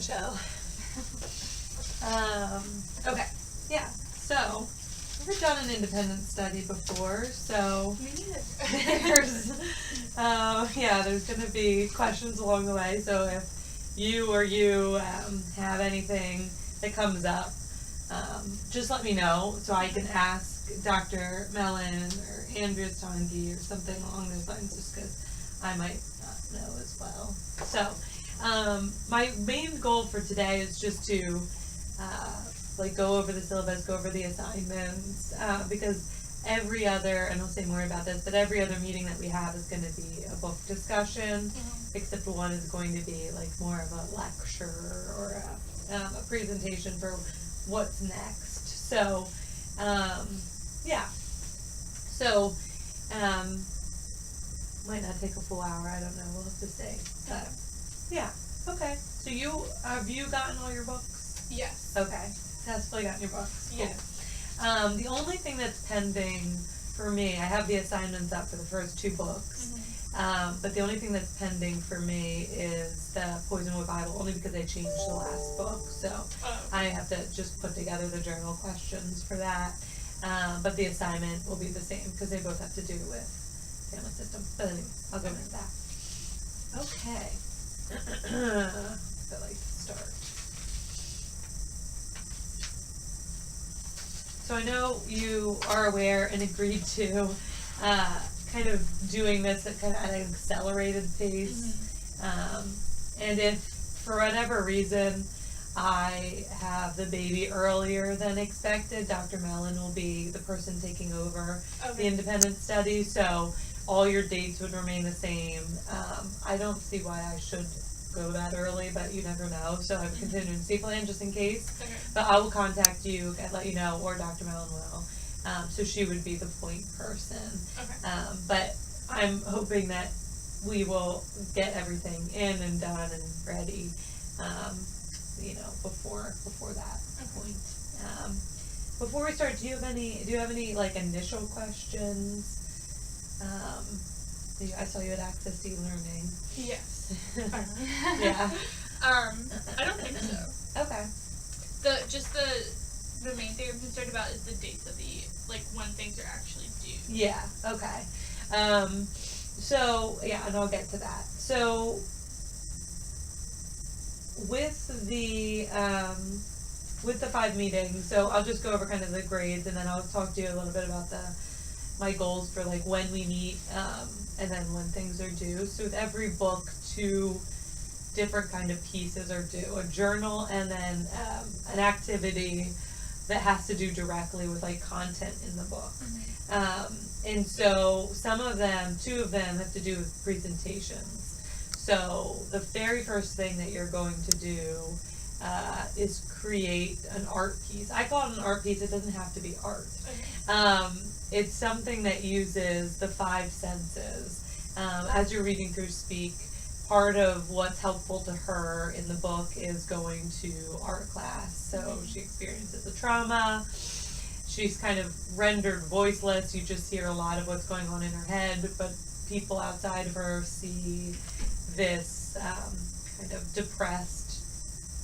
Michelle. Okay, yeah. So, I've never done an independent study before, so Me neither. there's going to be questions along the way. So if you have anything that comes up, just let me know so I can ask Dr. Mellon or Andrea Stange or something along those lines, just because I might not know as well. So, my main goal for today is just to go over the syllabus, go over the assignments, because every other, and I'll say more about this, but every other meeting that we have is going to be a book discussion, except one is going to be like more of a lecture or a presentation for what's next. So, might not take a full hour, I don't know, we'll have to see. But, yeah, okay. So have you gotten all your books? Yes. Okay, successfully gotten your books. Cool. Yes. The only thing that's pending for me, I have the assignments up for the first 2 books, but the only thing that's pending for me is the Poisonwood Bible, only because I changed the last book, so I have to just put together the journal questions for that. But the assignment will be the same, because they both have to do with family system. But anyway, I'll go into that. Okay. I like to start. So I know you are aware and agreed to kind of doing this at an accelerated pace. And if for whatever reason I have the baby earlier than expected, Dr. Mellon will be the person taking over the independent study, so all your dates would remain the same. I don't see why I should go that early, but you never know, so I have a contingency plan just in case. Okay. But I will contact you and let you know, or Dr. Mellon will. So she would be the point person. Okay. But I'm hoping that we will get everything in and done and ready, before that point. Before we start, do you have any like initial questions? I saw you had Access to E-Learning. Yes. Yeah. I don't think so. Okay. The main thing I'm concerned about is the dates of when things are actually due. Yeah, okay. And I'll get to that. So, with the 5 meetings, so I'll just go over kind of the grades, and then I'll talk to you a little bit about my goals for when we meet, and then when things are due. So with every book, 2 different kind of pieces are due: a journal and then an activity that has to do directly with content in the book. And so 2 of them have to do with presentations. So the very first thing that you're going to do is create an art piece. I call it an art piece. It doesn't have to be art. It's something that uses the 5 senses. As you're reading through Speak, part of what's helpful to her in the book is going to art class. So she experiences a trauma. She's kind of rendered voiceless. You just hear a lot of what's going on in her head, but people outside of her see this kind of depressed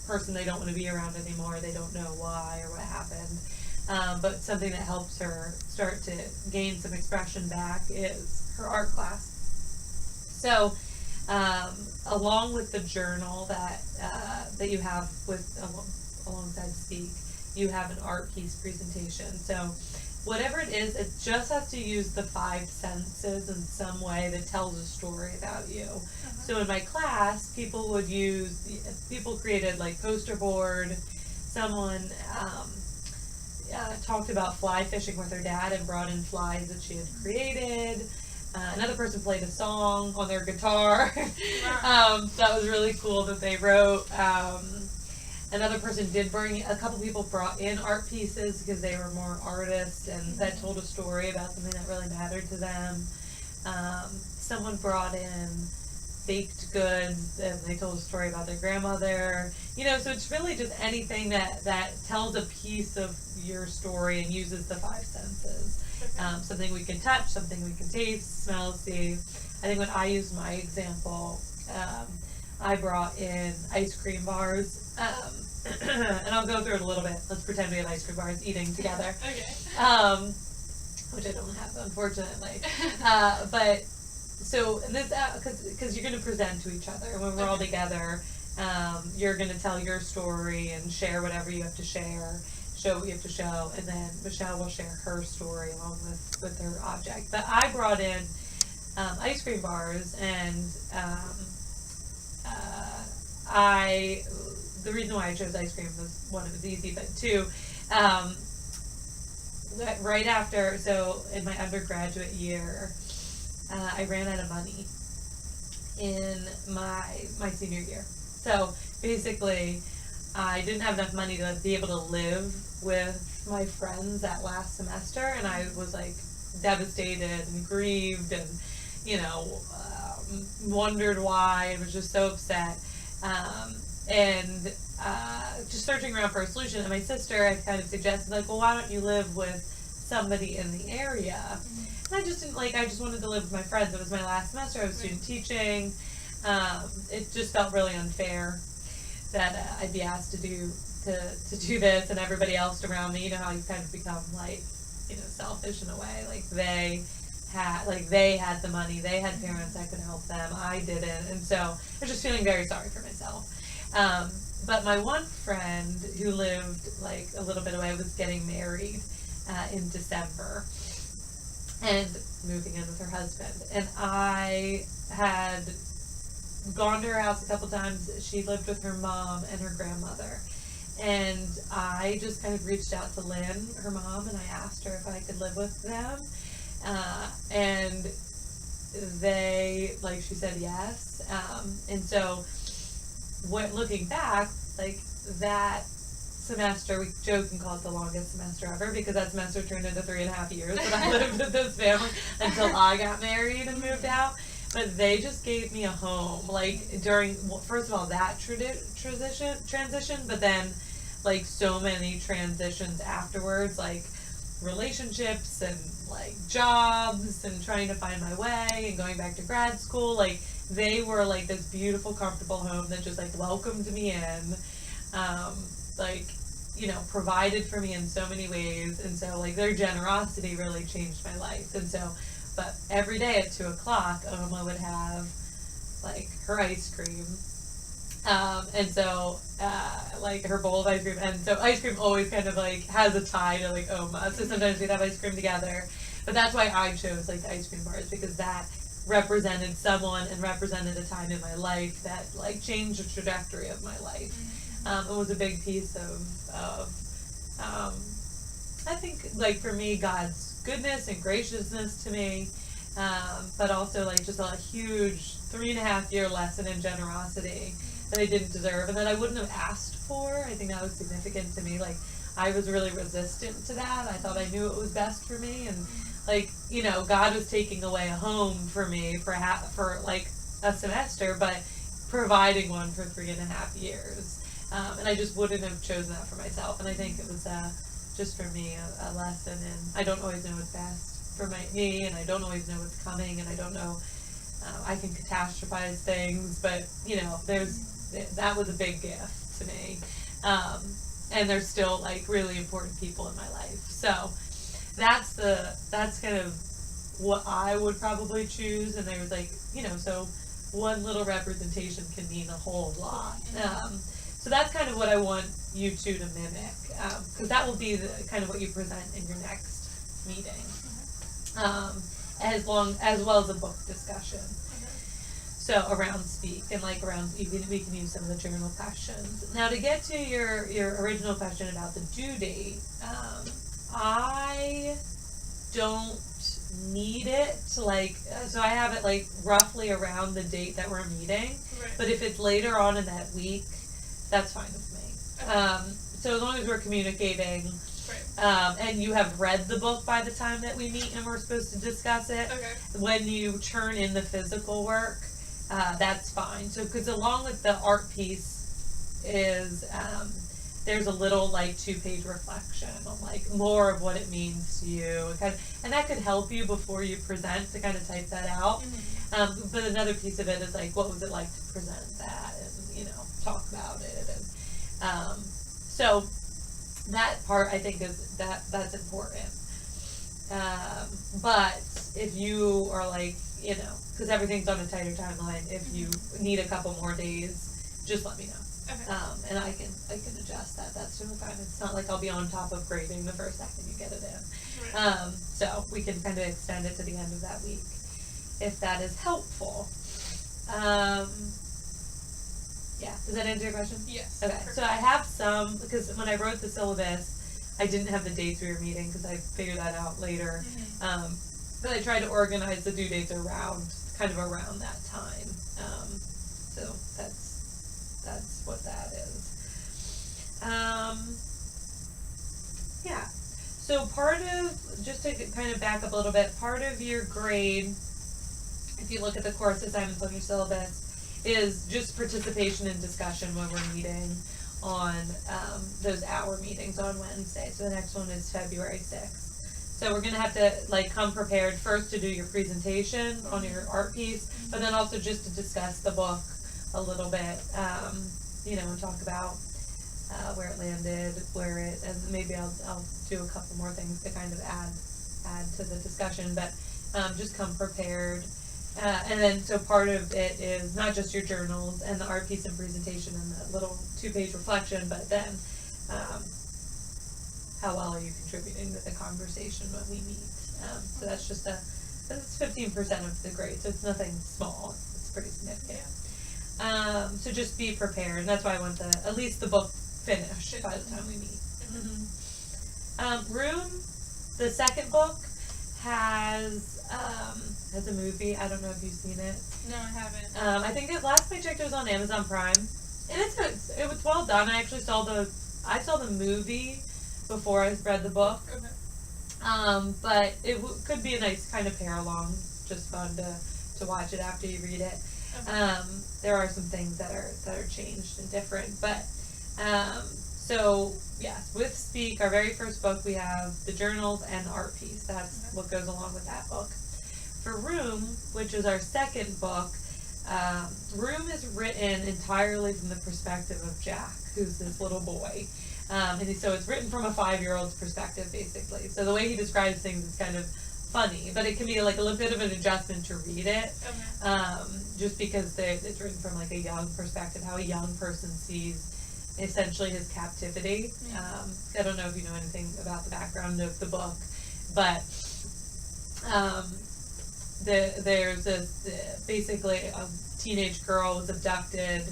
person they don't want to be around anymore. They don't know why or what happened. But something that helps her start to gain some expression back is her art class. So, along with the journal that you have alongside Speak, you have an art piece presentation. So, whatever it is, it just has to use the 5 senses in some way that tells a story about you. So in my class, people created poster board. Someone talked about fly fishing with her dad and brought in flies that she had created. Another person played a song on their guitar. That was really cool that they wrote. Another person a couple people brought in art pieces because they were more artists and that told a story about something that really mattered to them. Someone brought in baked goods and they told a story about their grandmother. So it's really just anything that tells a piece of your story and uses the 5 senses. Something we can touch, something we can taste, smell, see. I think when I used my example, I brought in ice cream bars, and I'll go through it a little bit. Let's pretend we have ice cream bars eating together. Okay. Which I don't have, unfortunately. But so this, because you're going to present to each other when we're all Okay. together. You're going to tell your story and share whatever you have to share, show what you have to show, and then Michelle will share her story along with her object. But I brought in ice cream bars, and the reason why I chose ice cream was, one, it was easy, but two, right after, so in my undergraduate year, I ran out of money in my senior year. So basically, I didn't have enough money to be able to live with my friends that last semester, and I was like devastated and grieved, and wondered why, and was just so upset. And just searching around for a solution, and my sister had kind of suggested, like, well, why don't you live with somebody in the area? And I just didn't, I just wanted to live with my friends. It was my last semester, I was student teaching. It just felt really unfair that I'd be asked to do this, and everybody else around me, how you kind of become selfish in a way. They had the money, they had parents that could help them, I didn't, and so I was just feeling very sorry for myself. But my one friend who lived a little bit away was getting married in December and moving in with her husband, and I had gone to her house a couple times. She lived with her mom and her grandmother, and I just kind of reached out to Lynn, her mom, and I asked her if I could live with them, and they, she said yes, and so looking back, that semester, we joke and call it the longest semester ever, because that semester turned into 3.5 years that I lived with this family until I got married and moved out. But they just gave me a home, during, first of all, that transition, but then, so many transitions afterwards, relationships and, jobs and trying to find my way and going back to grad school. They were, this beautiful, comfortable home that just, welcomed me in, provided for me in so many ways. And so, their generosity really changed my life. And so, but every day at 2 o'clock, Oma would have, her ice cream. And so, her bowl of ice cream. And so ice cream always kind of, has a tie to, Oma. So sometimes we'd have ice cream together. But that's why I chose, the ice cream bars, because that represented someone and represented a time in my life that, changed the trajectory of my life. It was a big piece of I think, for me, God's goodness and graciousness to me, but also, just a huge 3.5-year lesson in generosity that I didn't deserve and that I wouldn't have asked for. I think that was significant to me. I was really resistant to that. I thought I knew it was best for me, and, God was taking away a home for me for a semester, but providing one for 3.5 years. And I just wouldn't have chosen that for myself. And I think it was just for me a lesson in I don't always know what's best for me, and I don't always know what's coming, and I don't know. I can catastrophize things, but that was a big gift to me. And there's still really important people in my life. So that's kind of what I would probably choose. And there was so one little representation can mean a whole lot. So that's kind of what I want you two to mimic, because that will be kind of what you present in your next meeting, as well as a book discussion. So around speak and around we can use some of the journal questions. Now, to get to your original question about the due date, I don't need it so I have it roughly around the date that we're meeting. Right. But if it's later on in that week, that's fine with me. Okay. So as long as we're communicating, Right. and you have read the book by the time that we meet and we're supposed to discuss it, Okay. when you turn in the physical work, that's fine. So, because along with the art piece is, there's a little like 2-page reflection on like more of what it means to you, and that could help you before you present to kind of type that out. But another piece of it is like, what was it like to present that, and talk about it, and so that part I think is that's important. But if you are like, because everything's on a tighter timeline, if you need a couple more days, just let me know. Okay. And I can adjust that. That's totally fine. It's not like I'll be on top of grading the first second you get it in. Right. So we can kind of extend it to the end of that week, if that is helpful. Yeah, does that answer your question? Yes. Okay, Perfect. so I have some, because when I wrote the syllabus, I didn't have the dates we were meeting, because I figured that out later. But I tried to organize the due dates around that time. So that's what that is. Yeah. So part of, just to kind of back up a little bit, part of your grade, if you look at the course assignments on your syllabus, is just participation and discussion when we're meeting on those hour meetings on Wednesday. So the next one is February 6th. So we're gonna have to like come prepared first to do your presentation on your art piece, but then also just to discuss the book a little bit, and talk about where it landed, and maybe I'll do a couple more things to kind of add to the discussion, but just come prepared. And then, so part of it is not just your journals and the art piece and presentation and the little 2-page reflection, but then how well are you contributing to the conversation when we meet? So that's 15% of the grade, so it's nothing small. It's pretty significant. So just be prepared, and that's why I want at least the book finished by the time we meet. Room, the second book, has a movie. I don't know if you've seen it. No, I haven't. I think last I checked it was on Amazon Prime, and it was well done. I actually saw the movie before I read the book. Okay. But it could be a nice kind of pair along, just fun to watch it after you read it. Okay. There are some things that are changed and different, but so yes, with Speak, our very first book, we have the journals and the art piece. That's what goes along with that book. For Room, which is our second book, Room is written entirely from the perspective of Jack, who's this little boy. So it's written from a 5-year-old's perspective, basically. So the way he describes things is kind of funny, but it can be like a little bit of an adjustment to read it. Okay. Just because it's written from like a young perspective, how a young person sees essentially his captivity. I don't know if you know anything about the background of the book, but there's basically a teenage girl was abducted,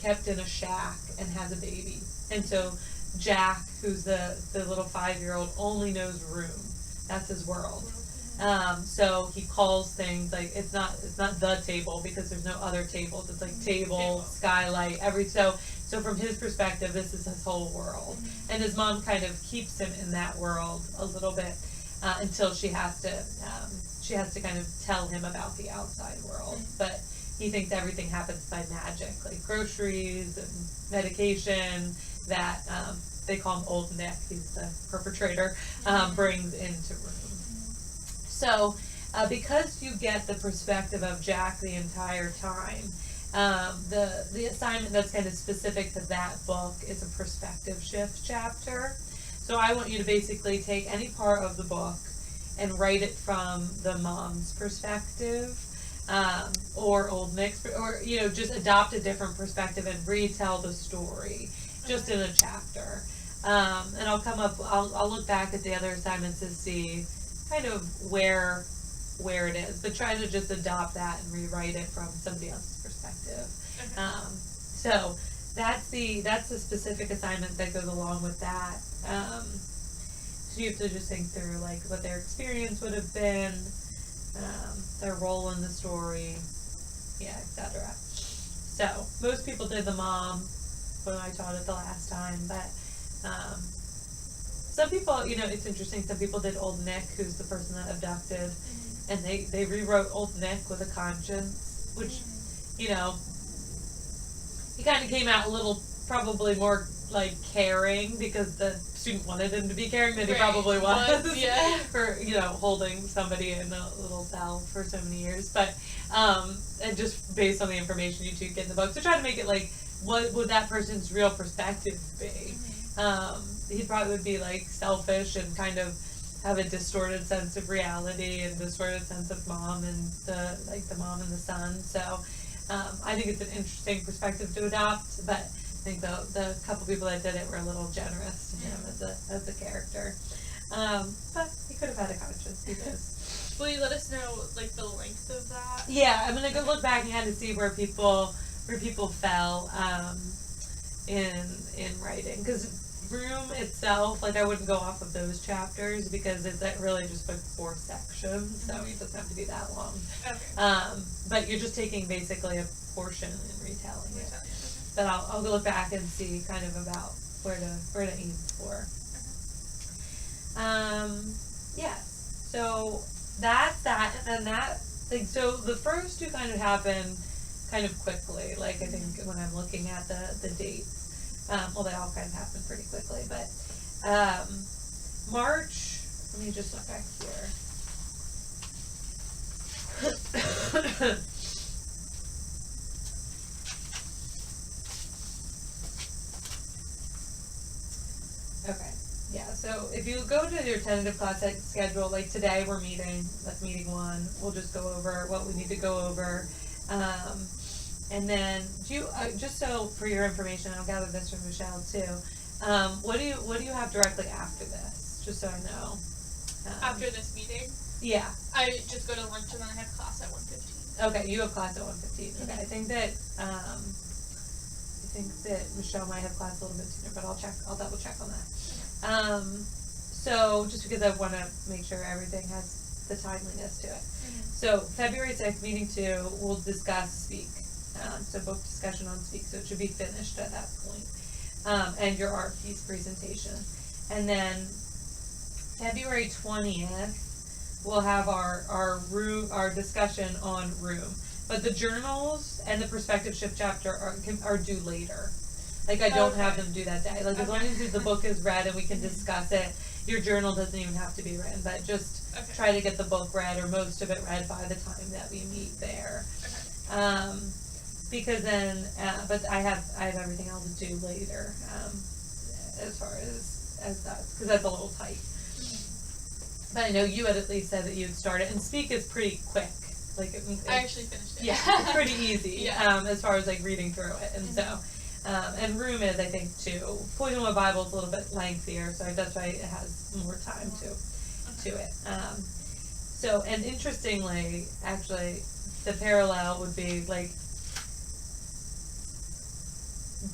kept in a shack, and has a baby. And so Jack, who's the little 5-year-old, only knows Room. That's his world. So he calls things like, it's not the table, because there's no other tables. It's like table, skylight, so from his perspective, this is his whole world. And his mom kind of keeps him in that world a little bit until she has to kind of tell him about the outside world. But he thinks everything happens by magic, like groceries and medication that they call him Old Nick, he's the perpetrator, brings into Room. So because you get the perspective of Jack the entire time, the assignment that's kind of specific to that book is a perspective shift chapter. So I want you to basically take any part of the book and write it from the mom's perspective, or Old Nick's, or just adopt a different perspective and retell the story just in a chapter. And I'll look back at the other assignments to see kind of where it is, but try to just adopt that and rewrite it from somebody else's perspective. Okay. So that's the specific assignment that goes along with that. So you have to just think through like what their experience would have been, their role in the story, etc. So most people did the mom when I taught it the last time, but some people, it's interesting, some people did Old Nick, who's the person that abducted, and they rewrote Old Nick with a conscience, which, he kind of came out a little, probably more like caring because the student wanted him to be caring than he Right. probably was. Yeah. For, holding somebody in a little cell for so many years. But, and just based on the information you two get in the book, to try to make it like, what would that person's real perspective be? He probably would be like selfish and kind of have a distorted sense of reality and distorted sense of mom and the mom and the son. So, I think it's an interesting perspective to adopt, but I think the couple people that did it were a little generous to him as a character. But he could have had a conscience. He does. Will you let us know like the length of that? Yeah, I'm gonna go look back and to see where people fell in writing, because Room itself, like I wouldn't go off of those chapters because it's really just like 4 sections, so it doesn't have to be that long. Okay. But you're just taking basically a portion and retelling it. Okay. But I'll go look back and see kind of about where to aim for. Yes. So that's that, and then that, like, so the first two kind of happen kind of quickly, like I think when I'm looking at the dates. Well, they all kind of happen pretty quickly, but March, let me just look back here. Okay, yeah, so if you go to your tentative class schedule, like today we're meeting, that's meeting 1, we'll just go over what we need to go over. And then, just so for your information, I'll gather this from Michelle too, what do you have directly after this, just so I know? After this meeting, Yeah, I just go to lunch and then I have class at 1:15. okay, you have class at 1:15, okay, I think that Michelle might have class a little bit sooner, but I'll double check on that. So, just because I wanna make sure everything has the timeliness to it. So, February 6th, meeting 2, we'll discuss Speak. So book discussion on Speak, so it should be finished at that point. And your art piece presentation. And then February 20th, we'll have our discussion on Room. But the journals and the perspective shift chapter are due later. Like I don't have them due that day. Like as long as the book is read and we can discuss it, your journal doesn't even have to be written, but just try to get the book read or most of it read by the time that we meet there. Because then, but I have everything else due later, as far as that, because that's a little tight. But I know you had at least said that you'd start it, and Speak is pretty quick. Like I actually finished it. Yeah, it's pretty easy. Yeah. As far as like reading through it, and so, and Room is I think too. Poisonwood Bible is a little bit lengthier, so that's why it has more time to it. So, and interestingly, actually, the parallel would be like.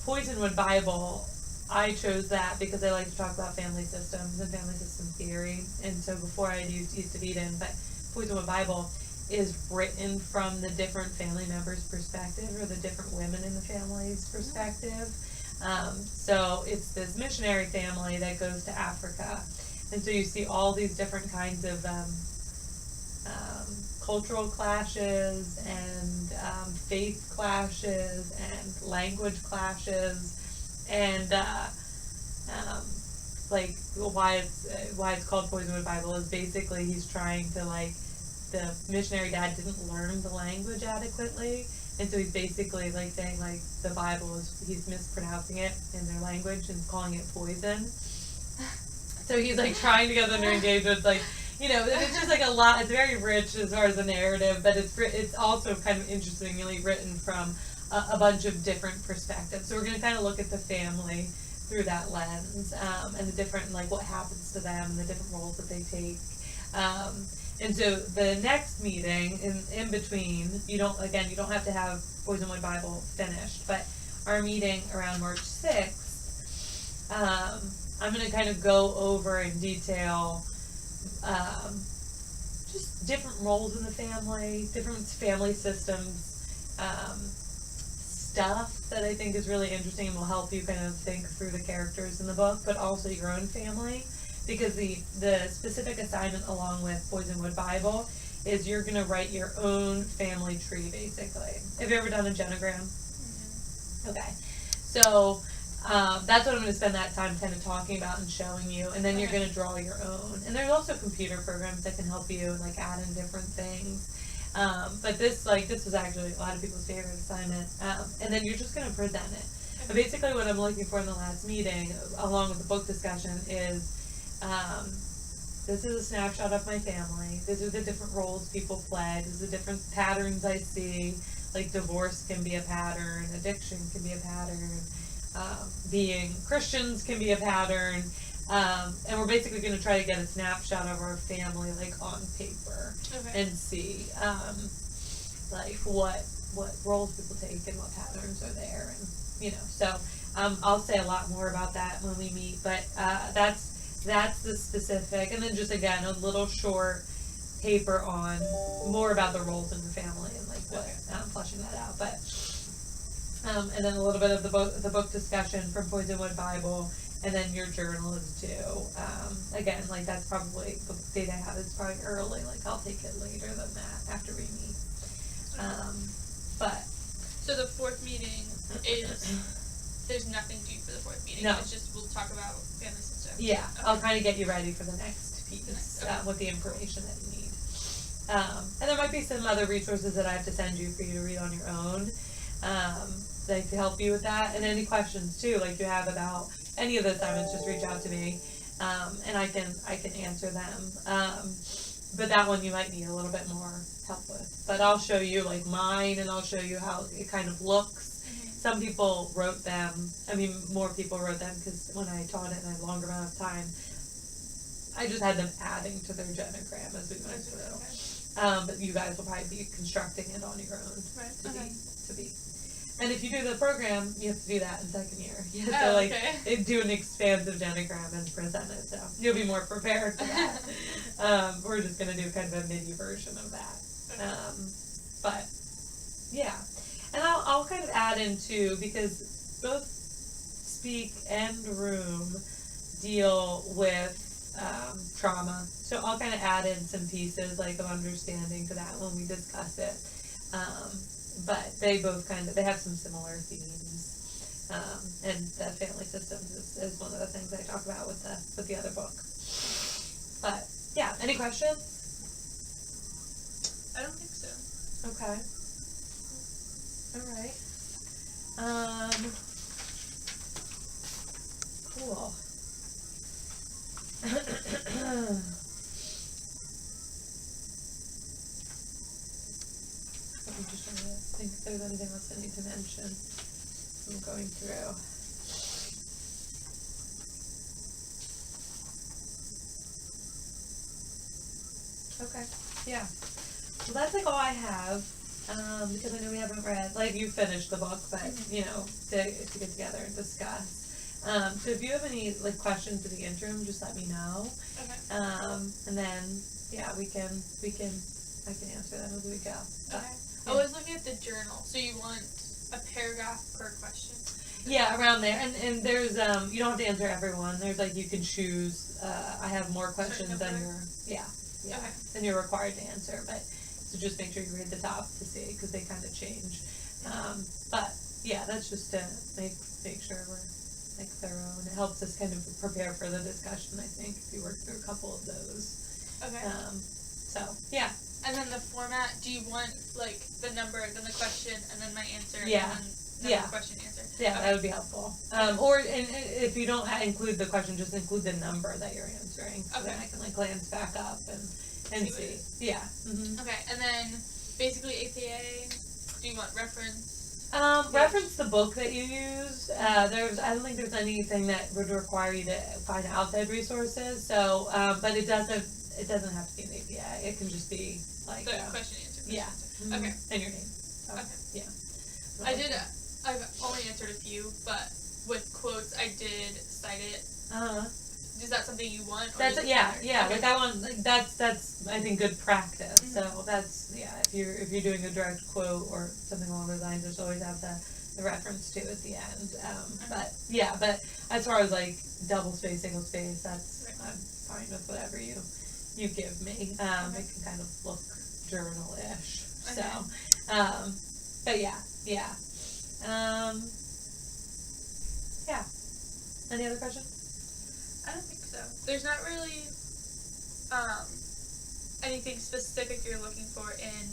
Poisonwood Bible, I chose that because I like to talk about family systems and family system theory, and so before I used East of Eden, but Poisonwood Bible is written from the different family members' perspective, or the different women in the family's perspective. So it's this missionary family that goes to Africa, and so you see all these different kinds of cultural clashes and faith clashes and language clashes, and like why it's called Poisonwood Bible is basically he's trying to, like, the missionary dad didn't learn the language adequately, and so he's basically like saying like the Bible he's mispronouncing it in their language and calling it poison. So he's like trying to get them to engage with, like, it's just like a lot. It's very rich as far as the narrative, but it's also kind of interestingly written from a bunch of different perspectives. So we're going to kind of look at the family through that lens, and the different, like, what happens to them and the different roles that they take. And so the next meeting in between, you don't have to have Poisonwood Bible finished, but our meeting around March 6th, I'm going to kind of go over in detail just different roles in the family, different family systems, stuff that I think is really interesting and will help you kind of think through the characters in the book, but also your own family, because the specific assignment along with Poisonwood Bible is you're going to write your own family tree, basically. Have you ever done a genogram? Mm-hmm. Okay. So that's what I'm going to spend that time kind of talking about and showing you, and then you're Okay. going to draw your own. And there's also computer programs that can help you and like add in different things. But this was actually a lot of people's favorite assignment. And then you're just going to present it. And basically, what I'm looking for in the last meeting, along with the book discussion, is this is a snapshot of my family. These are the different roles people play. These are the different patterns I see. Like divorce can be a pattern, addiction can be a pattern, being Christians can be a pattern. And we're basically going to try to get a snapshot of our family, like on paper, Okay. and see, like what roles people take and what patterns are there, and so I'll say a lot more about that when we meet. But that's the specific, and then just again a little short paper on more about the roles in the family and like what fleshing that out. But and then a little bit of the book discussion from Poisonwood Bible. And then your journal is due. Again, like that's probably the date I have is probably early. Like I'll take it later than that after we meet. But So the fourth meeting is, there's nothing due for the fourth meeting. No. It's just we'll talk about family system. yeah, Okay. I'll kind of get you ready for the next piece Okay. with the information that you need. And there might be some other resources that I have to send you for you to read on your own, like to help you with that. And any questions too, like you have about any of the assignments, just reach out to me, and I can answer them. But that one you might need a little bit more help with. But I'll show you like mine, and I'll show you how it kind of looks. Some people wrote them. I mean, more people wrote them because when I taught it in a longer amount of time, I just had them adding to their genogram as we went through. Okay. But you guys will probably be constructing it on your own Right. to Okay. be. And if you do the program, you have to do that in second year. You have Oh, to like okay. do an expansive genogram and present it, so you'll be more prepared for that. We're just gonna do kind of a mini version of that. But yeah, and I'll kind of add in too, because both Speak and Room deal with trauma, so I'll kind of add in some pieces like of understanding to that when we discuss it. But they both they have some similar themes, and the family systems is one of the things I talk about with the other book. But yeah, any questions? I don't think so. Okay. All right. Cool. I'm just trying to think if there's anything else I need to mention. I'm going through. Okay. Yeah. Well, that's like all I have. Because I know we haven't read, like you finished the book, but to get together and discuss. So if you have any like questions in the interim, just let me know. Okay. And then I can answer them as we go. Okay. I was looking at the journal. So you want a paragraph per question? Yeah, around there, and there's you don't have to answer everyone. There's like you can choose. I have more questions than Okay. than you're required to answer, but so just make sure you read the top to see because they kind of change. But yeah, that's just to make sure we're like thorough, and it helps us kind of prepare for the discussion. I think if you work through a couple of those. Okay. So yeah. And then the format, do you want like the number, then the question, and then my answer, Yeah. and then Yeah. the question answer? Yeah, Okay. that would be helpful. Or and if you don't include the question, just include the number that you're answering, so then Okay. I can like glance back up and See what see. it is. Yeah. Mm-hmm. Okay, and then basically APA, do you want reference? Reference the book that you use. I don't think there's anything that would require you to find outside resources. So, but it doesn't have to be an APA. It can just be like The question answer. yeah. Question, answer. Okay. And your name. So, Okay. Yeah. I've only answered a few, but with quotes I did cite it. Is that something you want? Or That's does it yeah, matter? yeah. Okay. Like that one, like that's I think good practice. Mhm. So that's if you're doing a direct quote or something along those lines, just always have the reference to at the end. But yeah, but as far as like double space, single space, that's I'm fine with whatever you give me. It can kind of look journal-ish. Okay. So, but yeah. Yeah. Any other questions? I don't think so. There's not really anything specific you're looking for in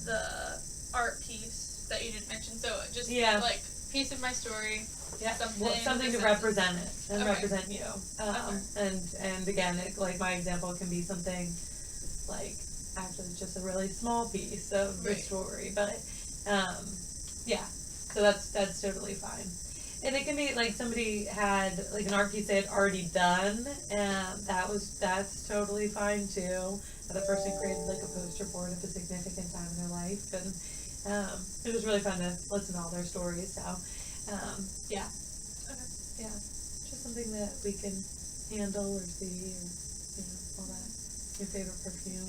the art piece that you didn't mention. So just like piece of my story. Yeah, Something, something to represent it and Okay. represent you. And again, like my example can be something like actually just a really small piece of the story, but yeah, so that's totally fine. And it can be like somebody had like an art piece they had already done, and that's totally fine too. The person created like a poster board of a significant time in their life, and it was really fun to listen to all their stories. So yeah, yeah, just something that we can handle or see, or all that. Your favorite perfume,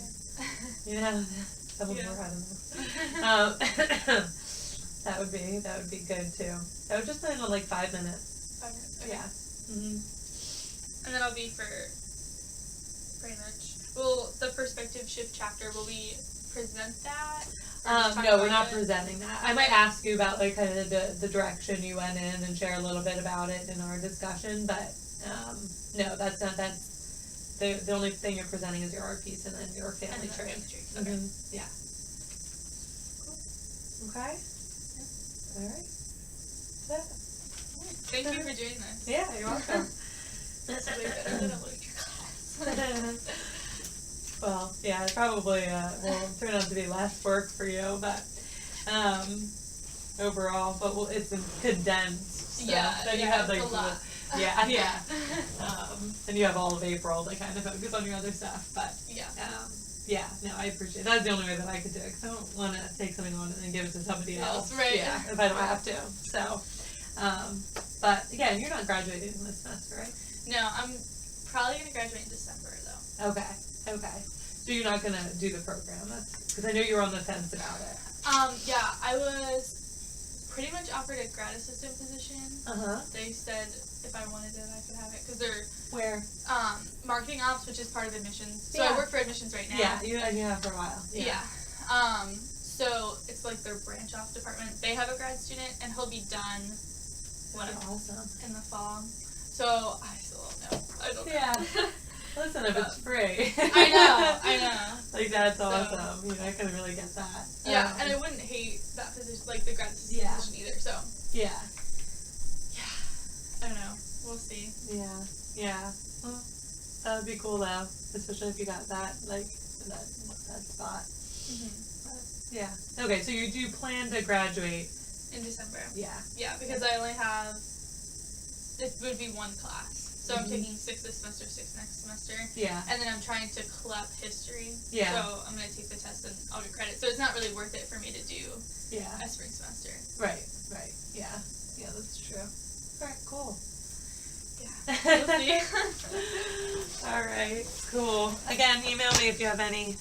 some more, I don't know. That would be good too. I would just plan on like 5 minutes. 5 minutes. Okay. Yeah. Mhm. And then I'll be for pretty much. Well, the perspective shift chapter. Will we present that? No, we're not presenting that. I might ask you about like kind of the direction you went in and share a little bit about it in our discussion, but no, that's not. That's the only thing you're presenting is your art piece and then your family tree. Okay. Mm-hmm. Yeah. Cool. Okay. All right. Thank you for doing this. Yeah, you're welcome. That's way better than a literature class. Well, yeah, it probably will turn out to be less work for you, but overall, but it's condensed. So then you have like a lot. Yeah. And you have all of April to kind of focus on your other stuff, but yeah, no, I appreciate it. That's the only way that I could do it, because I don't want to take something on and then give it to somebody else. Right. Yeah, if I don't have to. So, but again, you're not graduating this semester, right? No, I'm probably going to graduate in December, though. Okay. So you're not going to do the program, because I know you were on the fence about it. Yeah, I was pretty much offered a grad assistant position. They said if I wanted it, I could have it, because they're Where? Marketing ops, which is part of admissions. So Yeah. I work for admissions right now. Yeah, you have for a while. Yeah. So it's like their branch off department. They have a grad student, and he'll be done Awesome. in the fall. So I still don't know. I don't know. Yeah. Listen, if it's free. I know. Like, that's awesome. I couldn't really get that. Yeah, and I wouldn't hate that position, like the grad assistant position either, so. Yeah. I don't know. We'll see. Yeah. Well, that would be cool though, especially if you got that, like, that spot. But, yeah. Okay, so you do plan to graduate In December. Yeah. Yeah, because I only have, it would be one class. So I'm taking 6 this semester, 6 next semester. Yeah. And then I'm trying to clep history. Yeah. So I'm going to take the test and I'll get credit. So it's not really worth it for me to do a spring semester. Right. Yeah. Yeah, that's true. Alright, cool. Yeah. We'll see. Alright, cool. Again, email me if you have any